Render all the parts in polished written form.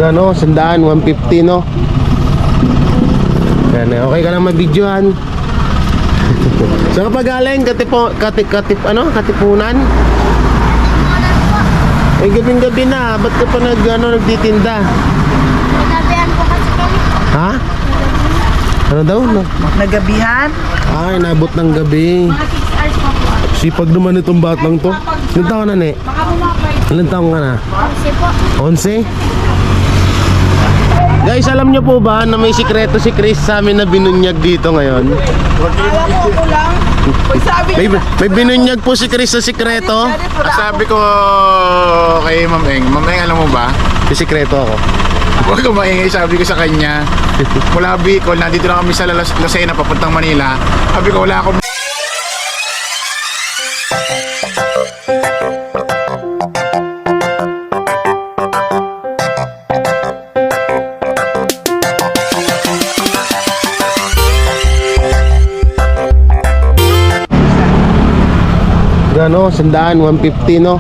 Ano, 100, 150 no. Yan, okay ka lang mabidyohan. Saan ka pa galing? Katipunan? Eh, gabing-gabi na. Ba't ka pa nagtitinda? Nagabihan po kasi kami. Ha? Ano daw? Nagabihan? Ay, nabot ng gabi. Mga 6 hours pa po. Sipag naman itong batang to. Ilan taon ka na, ne? Baka bumapay. Ilan taon ka na? Kasi po. 11? Guys, alam nyo po ba na may sikreto si Chris sa amin na binunyag dito ngayon? Alam mo ko lang. Pag sabi May binunyag po si Chris sa sikreto. Sabi ko kay Ma'am Eng, alam mo ba? May sikreto ako. Huwag ka maingay, sabi ko sa kanya. Mula Bicol, nandito na kami sa Lucena, papuntang Manila. Sabi ko, wala akong Ano, 100, 150 no.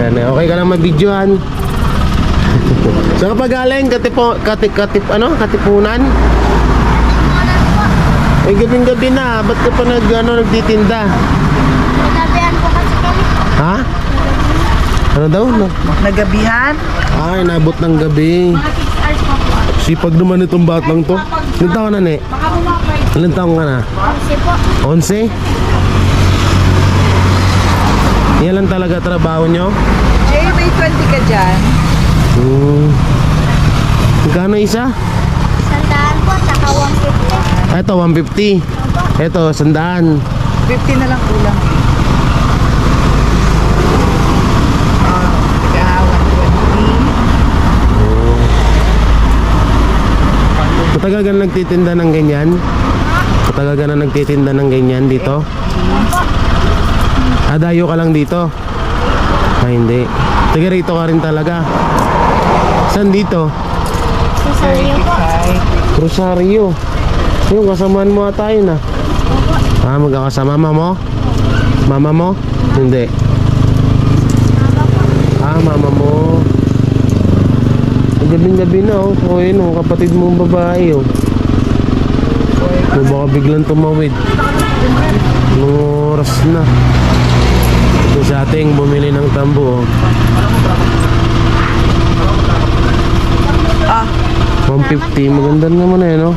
Yan, okay ka lang mabidyohan. Saan ka pa galing? Katipunan? Eh, gabing-gabi na. Ba't ka pa nagtitinda? Nagabihan po kasi kami. Ha? Ano daw? Nagabihan? Ay, nabot ng gabi. Mga 6 hours pa po. Sipag naman itong batang to. Ilan taon ka na, ne? Baka bumapay. Ilan taon ka na? Kasi po. 11? Yan lang talaga trabaho nyo? Jay, may 20 ka dyan. Magkano isa? 100 po, tsaka 150. Ito, 150. Ito, 100. 50 na lang kulang. Kaya 120. Matagal ka na nagtitinda ng ganyan? Matagal ka na nagtitinda ng ganyan dito? Dayo ka lang dito? Ay, hindi. Taga rito ka rin talaga. Saan dito? Susario po. Rosario. Yung kasamaan mo ata yun ah. Ah, magkakasama mama mo? Mama mo? Hindi. Ah, mama mo. Gabing-gabi na oh. O yun oh, kapatid mong babae oh. Baka biglang tumawid. Anong oras na? Ito sa ating bumili ng tambo oh. 150, maganda naman eh no?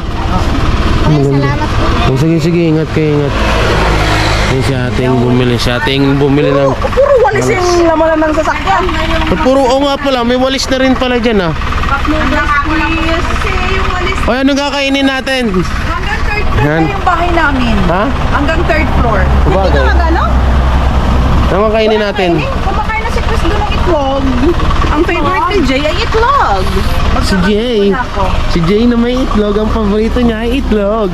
Ay, salamat po. Oh, sige, ingat kayo, ingat. Yung si ating bumili ng... Puro walis yung laman ng sasakyan. Puro o nga pala, may walis na rin pala dyan ah. Kasi yung walis. O anong kakainin natin? Hanggang third floor Yan. na yung bahay namin. Ha? Hanggang third floor. Sabagay. Hindi ka magano? Anong kakainin natin? Kumakain na si Chris doon ng itlog. Ang favorite ni Jay ay itlog. Si Jay. Si Jay na may itlog, ang paborito niya ay itlog.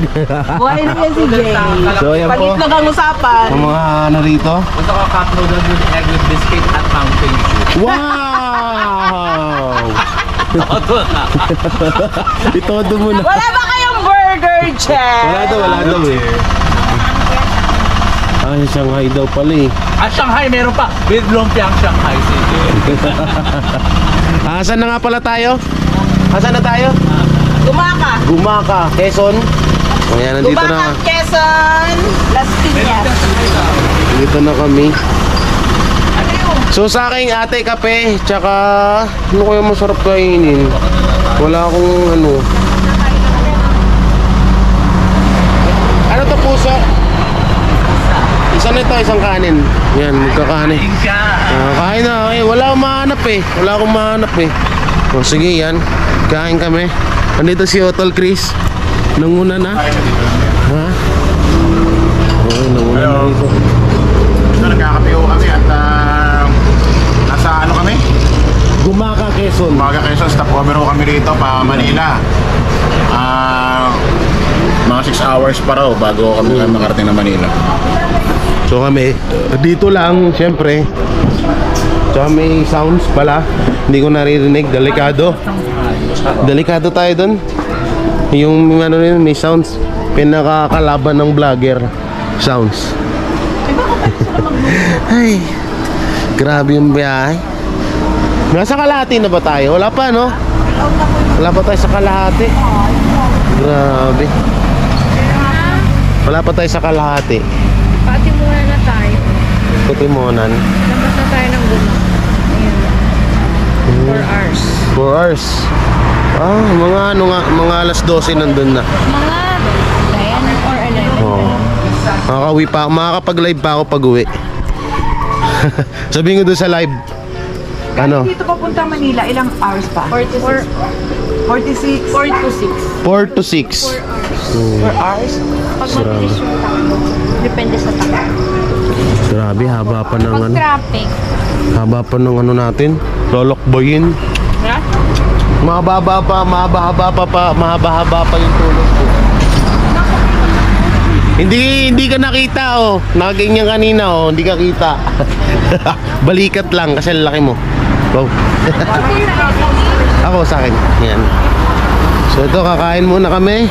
Buhay na yan si Jay. So ayan Pag po, itlog ang usapan. ang mga narito. Gusto ko cup noodles with egg with biscuit at fountain juice. Wow! Todo na. Itodo mo na. Wala ba kayong burger, Jay? Wala daw eh. Ah, Shanghai daw pala eh. At Shanghai meron pa with lumpiang Shanghai City. Asan na nga pala tayo? Asan na tayo? Gumaka. Gumaka, Quezon. O yan, nandito Gumaka, na. Quezon, Las Piñas. Dito na kami. So sa aking ate kape, tsaka ano kaya masarap kainin? Wala akong ano. Ano to puso? Isa nito, isang kanin. Yan, magkakanin. Kain na, okay. Wala akong mahanap eh. Wala akong mahanap eh. O sige, yan. Kain kami. Andito si Otol Chris. Nanguna na. Ha? Okay, nanguna na dito. So, nagkakape ko kami at nasa ano kami? Gumaka, Quezon. Umaga Quezon, stop over ko kami rito pa Manila. Mga 6 hours pa raw bago kami makarating na Manila. So kami, dito lang, syempre. So may sounds pala. Hindi ko naririnig, delikado. Delikado tayo dun. Yung ano rin, may sounds. Pinakakalaban ng vlogger. Sounds. Ay, grabe yung biyahe. Nasa kalahati na ba tayo? Wala pa, no? Wala pa tayo sa kalahati. Grabe. Wala pa tayo sa kalahati. Pati muna na tayo. Kutimonan. Labas na tayo ng gulong. Ayan. 4 hours. 4 hours. Ah, mga ano nga, mga alas 12 nandun na. Mga 10 or 11. Oo. Makakauwi pa, makakapag-live pa ako pag-uwi. Sabihin ko doon sa live. Ano? Dito papunta Manila, ilang hours pa? 46. 46? 4 to 6. 4 to 6. 4 hours? Pag mabilis yung takbo. Depende sa takbo. Grabe, haba pa ng Pag ano. traffic, Haba pa ng ano natin. Lolokboyin. Ha? Mahaba pa yung tulog ko. Hindi ka nakita oh. Nakaganyan kanina oh, hindi ka kita. Balikat lang kasi laki mo. Wow. Ako sa akin. Yan. So ito, kakain muna kami.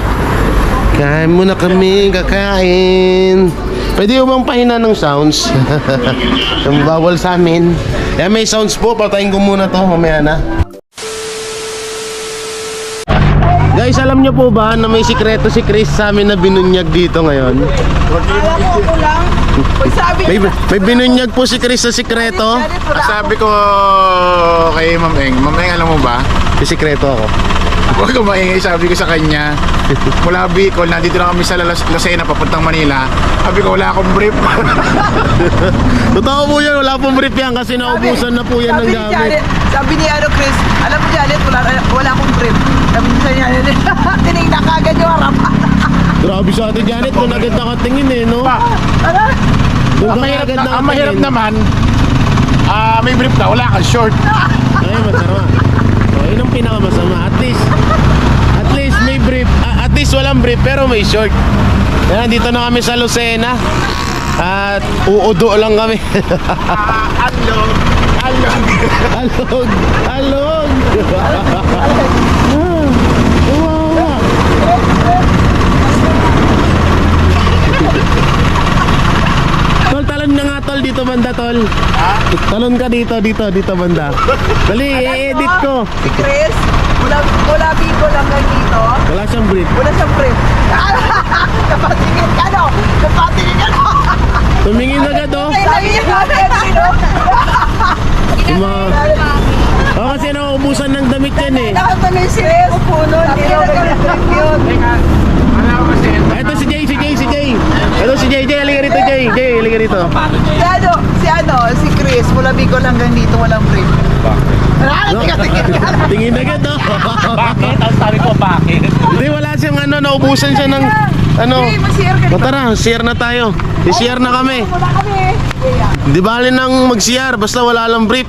Kakain. Pwede mo bang pahina ng sounds? Bawal sa amin. May sounds po, patayin ko muna to, mamaya na. Guys, alam niyo po ba na may sikreto si Chris sa amin na binunyag dito ngayon? Alam ko lang. Pag sabi May binunyag po si Chris sa sikreto. Sabi ko kay Ma'am Eng, alam mo ba? May sikreto ako. Huwag ka maingay, sabi ko sa kanya. Mula Bicol, nandito na kami sa Lucena, papuntang Manila. Sabi ko, wala akong brief. Totoo po yan, wala pong brief yan kasi naubusan na po yan ng gamit. Sabi ni Chris, alam mo Janet, wala akong trip. Sabi niya sa Janet, tinignan ka agad yung harap. Grabe sa atin, Janet, doon agad nakatingin eh, no? Doon ka agad nakatingin. Ang mahirap naman, may brief ka, wala kang short. Ay, masama. So, yun ang pinakamasama. At least may brief. At least walang brief pero may short. Yan, dito na kami sa Lucena. At uudo lang kami. Alog. Tol, talon na nga tol dito banda tol. Talon ka dito banda. Dali, i-edit ko. Si Chris, mula Bicol hanggang dito, Wala siyang brief. wala siyang trip. Napatingin ka no? Tumingin agad oh. Sabi niya natin, sino? Yung mga... Oh, kasi nauubusan ng damit yan eh. Nakatanay si Chris. Puno, hindi na ganun yun. Ito si Jay. Ito si Jay, halika rito Jay, halika rito. Si Chris, mula Bicol hanggang dito, walang break. Tingin agad oh. Bakit? Ang sabi ko, bakit? Hindi, wala siyang ano, naubusan siya ng ano. Hey, mag-share ka O tara, share na tayo. I-share na kami. Wala kami. Di bali nang mag-share, basta wala lang brief.